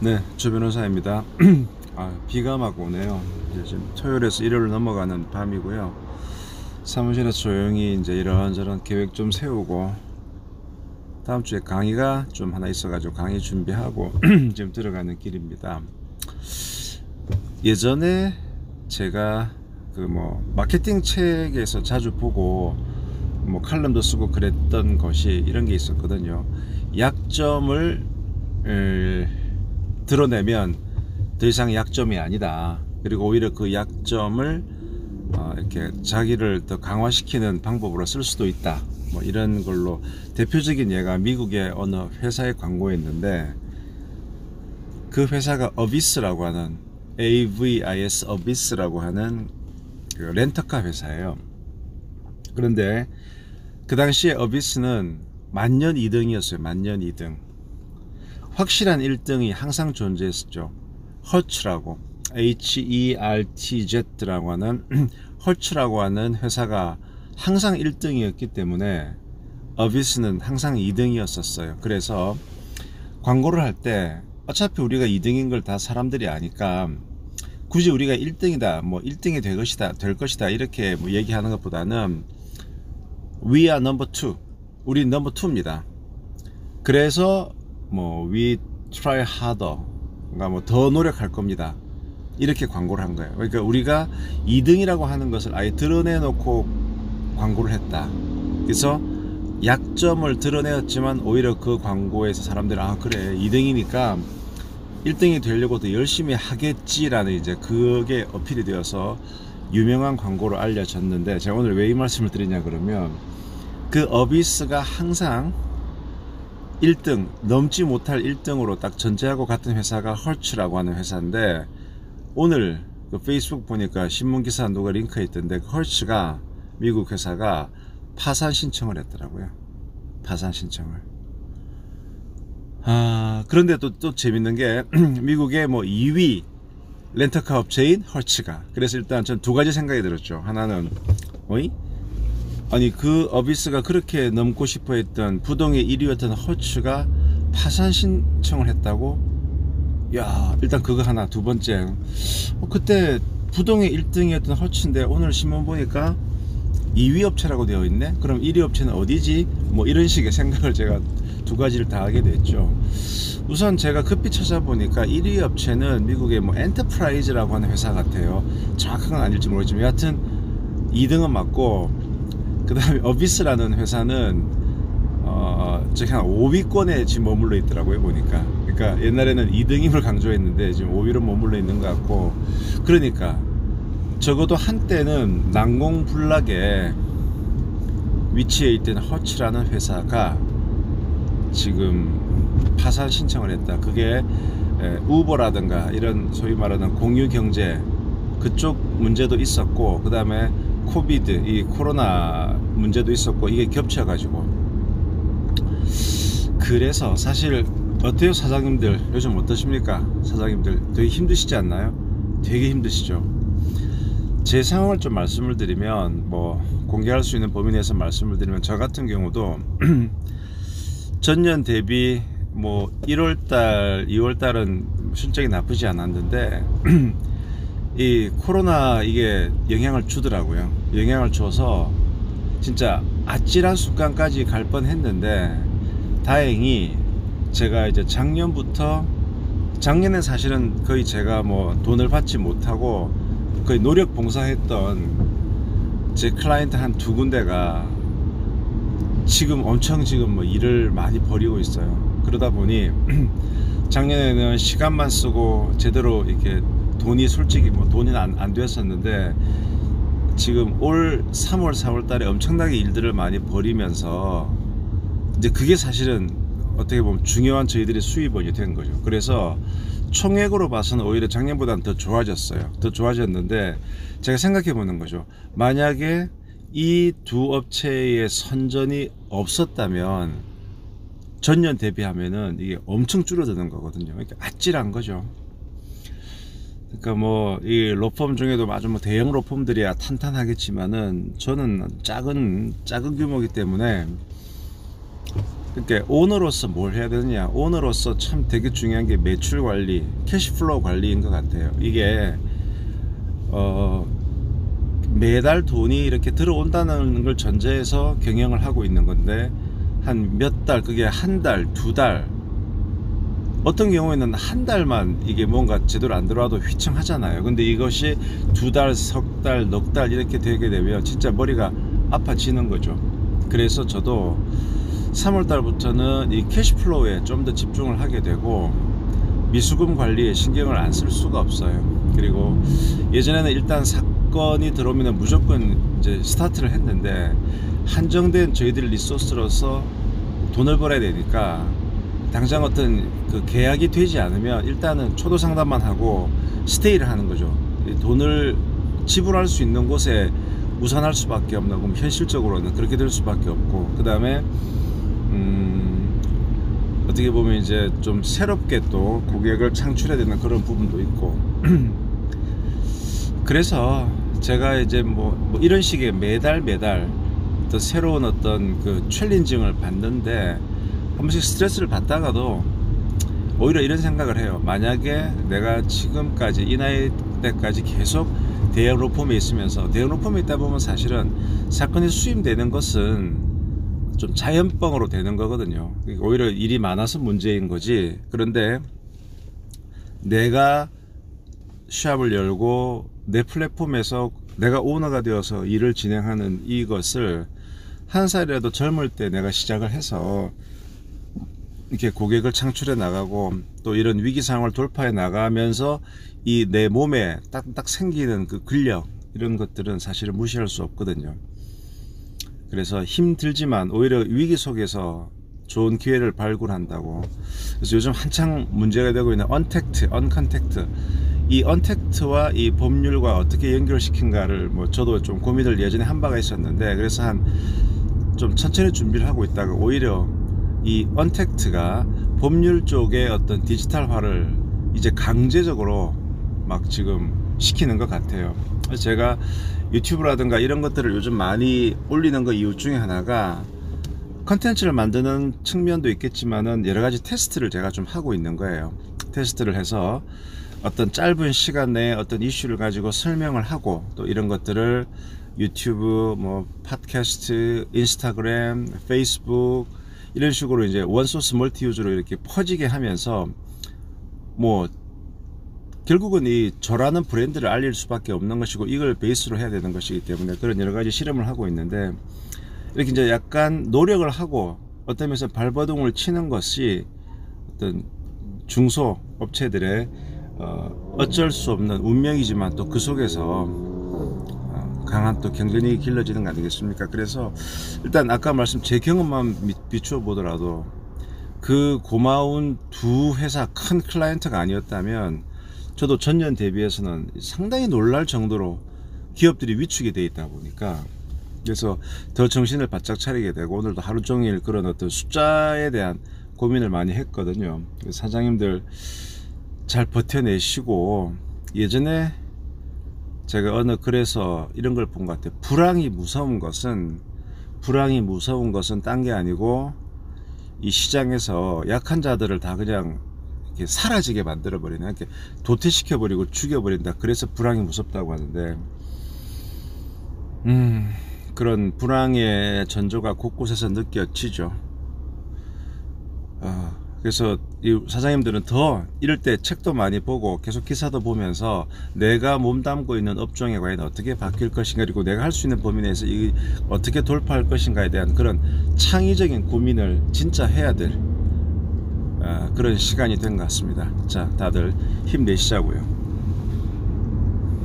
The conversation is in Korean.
네, 조 변호사입니다. 비가 막 오네요. 이제 지금 토요일에서 일요일 넘어가는 밤이고요. 사무실에서 조용히 이제 이런저런 계획 좀 세우고, 다음 주에 강의가 좀 하나 있어가지고 강의 준비하고 지금 들어가는 길입니다. 예전에 제가 마케팅 책에서 자주 보고 칼럼도 쓰고 그랬던 것이 이런 게 있었거든요. 약점을 드러내면 더 이상 약점이 아니다. 그리고 오히려 그 약점을 이렇게 자기를 더 강화시키는 방법으로 쓸 수도 있다. 이런 걸로 대표적인 예가 미국의 어느 회사의 광고였는데, 그 회사가 어비스라고 하는 AVIS 어비스라고 하는 그 렌터카 회사예요. 그런데 그 당시에 어비스는 만년 2등이었어요. 만년 2등. 확실한 1등이 항상 존재했었죠. 허츠라고, HERTZ라고 하는 허츠라고 하는 회사가 항상 1등이었기 때문에 어비스는 항상 2등이었었어요. 그래서 광고를 할 때 어차피 우리가 2등인 걸 다 사람들이 아니까 굳이 우리가 1등이다, 1등이 될 것이다 이렇게 얘기하는 것보다는 We are number 2, 우리 number 2입니다. 그래서 we try harder, 그러니까 더 노력할 겁니다. 이렇게 광고를 한 거예요. 그러니까 우리가 2등이라고 하는 것을 아예 드러내놓고 광고를 했다. 그래서 약점을 드러내었지만 오히려 그 광고에서 사람들은 그래 2등이니까 1등이 되려고 더 열심히 하겠지라는 이제 그게 어필이 되어서 유명한 광고로 알려졌는데, 제가 오늘 왜 이 말씀을 드리냐 그러면, 그 어비스가 항상 1등, 넘지 못할 1등으로 딱 전제하고 같은 회사가 헐츠라고 하는 회사인데, 오늘 그 페이스북 보니까 신문기사 누가 링크해 있던데, 헐츠가, 미국 회사가 파산 신청을 했더라고요. 파산 신청을. 그런데 또 재밌는 게 미국의 2위 렌터카 업체인 헐츠가. 그래서 일단 전 두 가지 생각이 들었죠. 하나는 아니 그 어비스가 그렇게 넘고 싶어 했던 부동의 1위였던 헐츠가 파산 신청을 했다고? 야, 일단 그거 하나. 두 번째, 그때 부동의 1등이었던 헐츠인데 오늘 신문 보니까 2위 업체라고 되어 있네? 그럼 1위 업체는 어디지? 이런 식의 생각을 제가 두 가지를 다 하게 됐죠. 우선 제가 급히 찾아보니까 1위 업체는 미국의 엔터프라이즈라고 하는 회사 같아요. 정확한 건 아닐지 모르지만 여하튼 2등은 맞고, 그 다음에 어비스라는 회사는 저기 한 5위권에 지금 머물러 있더라고요, 보니까. 그러니까 옛날에는 2등임을 강조했는데 지금 5위로 머물러 있는 것 같고, 그러니까 적어도 한때는 난공불락에 위치해 있던 허츠라는 회사가 지금 파산 신청을 했다. 그게 우버라든가 이런 소위 말하는 공유경제 그쪽 문제도 있었고, 그 다음에 코비드, 이 코로나 문제도 있었고, 이게 겹쳐가지고. 그래서 사실 어때요, 사장님들? 요즘 어떠십니까? 사장님들 되게 힘드시지 않나요? 되게 힘드시죠. 제 상황을 좀 말씀을 드리면, 공개할 수 있는 범위 내에서 말씀을 드리면, 저 같은 경우도 전년 대비 1월달, 2월달은 실적이 나쁘지 않았는데 이 코로나 이게 영향을 주더라고요. 영향을 줘서 진짜 아찔한 습관까지 갈 뻔했는데, 다행히 제가 이제 작년에 사실은 거의 제가 돈을 받지 못하고 거의 노력 봉사했던 제 클라이언트 한 두 군데가 지금 엄청 일을 많이 벌이고 있어요. 그러다 보니 작년에는 시간만 쓰고 제대로 이렇게 돈이 솔직히 돈이 안 됐었는데, 지금 올 3월 4월 달에 엄청나게 일들을 많이 벌이면서 이제 그게 사실은 어떻게 보면 중요한 저희들의 수입원이 된 거죠. 그래서 총액으로 봐서는 오히려 작년보다는 더 좋아졌어요. 더 좋아졌는데, 제가 생각해 보는 거죠. 만약에 이 두 업체의 선전이 없었다면 전년 대비하면은 이게 엄청 줄어드는 거거든요. 그러니까 아찔한 거죠. 그러니까 이 로펌 중에도 아주 대형 로펌들이야 탄탄하겠지만은, 저는 작은 규모이기 때문에 그러니까 오너로서 뭘 해야 되느냐, 오너로서 참 되게 중요한 게 매출 관리, 캐시플로우 관리인 것 같아요. 이게 매달 돈이 이렇게 들어온다는 걸 전제해서 경영을 하고 있는 건데, 한 몇 달, 그게 한 달, 두 달, 어떤 경우에는 한 달만 이게 뭔가 제대로 안 들어와도 휘청하잖아요. 근데 이것이 두 달, 석 달, 넉 달 이렇게 되게 되면 진짜 머리가 아파지는 거죠. 그래서 저도 3월 달부터는 이 캐시플로우에 좀 더 집중을 하게 되고, 미수금 관리에 신경을 안 쓸 수가 없어요. 그리고 예전에는 일단 사건이 들어오면 무조건 이제 스타트를 했는데, 한정된 저희들 리소스로서 돈을 벌어야 되니까 당장 어떤 그 계약이 되지 않으면 일단은 초도 상담만 하고 스테이를 하는 거죠. 돈을 지불할 수 있는 곳에 우선할 수밖에 없는, 그럼 현실적으로는 그렇게 될 수밖에 없고, 그 다음에 어떻게 보면 이제 좀 새롭게 또 고객을 창출해야 되는 그런 부분도 있고 그래서 제가 이제 뭐 이런 식의 매달 또 새로운 어떤 그 챌린징을 받는데, 한 번씩 스트레스를 받다가도 오히려 이런 생각을 해요. 만약에 내가 지금까지 이 나이 때까지 계속 대형 로펌에 있으면서, 대형 로펌에 있다 보면 사실은 사건이 수임되는 것은 좀 자연뻥으로 되는 거거든요. 오히려 일이 많아서 문제인 거지. 그런데 내가 샵을 열고 내 플랫폼에서 내가 오너가 되어서 일을 진행하는 이것을 한 살이라도 젊을 때 내가 시작을 해서 이렇게 고객을 창출해 나가고, 또 이런 위기 상황을 돌파해 나가면서 이 내 몸에 딱 생기는 그 근력, 이런 것들은 사실은 무시할 수 없거든요. 그래서 힘들지만 오히려 위기 속에서 좋은 기회를 발굴한다고. 그래서 요즘 한창 문제가 되고 있는 언택트, 언컨택트, 이 언택트와 이 법률과 어떻게 연결시킨가를 뭐 저도 좀 고민을 예전에 한 바가 있었는데, 그래서 좀 천천히 준비를 하고 있다가 오히려 이 언택트가 법률 쪽의 어떤 디지털화를 이제 강제적으로 막 지금 시키는 것 같아요. 그래서 제가 유튜브라든가 이런 것들을 요즘 많이 올리는 거 이유 중에 하나가, 컨텐츠를 만드는 측면도 있겠지만은 여러 가지 테스트를 제가 좀 하고 있는 거예요. 테스트를 해서 어떤 짧은 시간 내에 어떤 이슈를 가지고 설명을 하고, 또 이런 것들을 유튜브, 뭐 팟캐스트, 인스타그램, 페이스북 이런 식으로 이제 원소스 멀티 유저로 이렇게 퍼지게 하면서, 뭐 결국은 이 저라는 브랜드를 알릴 수밖에 없는 것이고, 이걸 베이스로 해야 되는 것이기 때문에 그런 여러 가지 실험을 하고 있는데, 이렇게 이제 약간 노력을 하고 어떤 면에서 발버둥을 치는 것이 어떤 중소 업체들의 어쩔 수 없는 운명이지만, 또 그 속에서 강한 또 경쟁력이 길러지는 거 아니겠습니까? 그래서 일단 아까 말씀 제 경험만 비추어 보더라도, 그 고마운 두 회사 큰 클라이언트가 아니었다면 저도 전년 대비해서는 상당히 놀랄 정도로 기업들이 위축이 되어 있다 보니까, 그래서 더 정신을 바짝 차리게 되고, 오늘도 하루 종일 그런 어떤 숫자에 대한 고민을 많이 했거든요. 사장님들 잘 버텨내시고, 예전에 제가 어느 글에서 이런 걸 본 것 같아요. 불황이 무서운 것은 딴 게 아니고, 이 시장에서 약한 자들을 다 그냥 이렇게 사라지게 만들어 버리는, 이렇게 도태시켜 버리고 죽여 버린다. 그래서 불황이 무섭다고 하는데, 그런 불황의 전조가 곳곳에서 느껴지죠. 그래서 이 사장님들은 더 이럴 때 책도 많이 보고 계속 기사도 보면서, 내가 몸담고 있는 업종에 과연 어떻게 바뀔 것인가, 그리고 내가 할 수 있는 범위 내에서 이 어떻게 돌파할 것인가에 대한 그런 창의적인 고민을 진짜 해야 될 그런 시간이 된 것 같습니다. 자, 다들 힘내시자고요.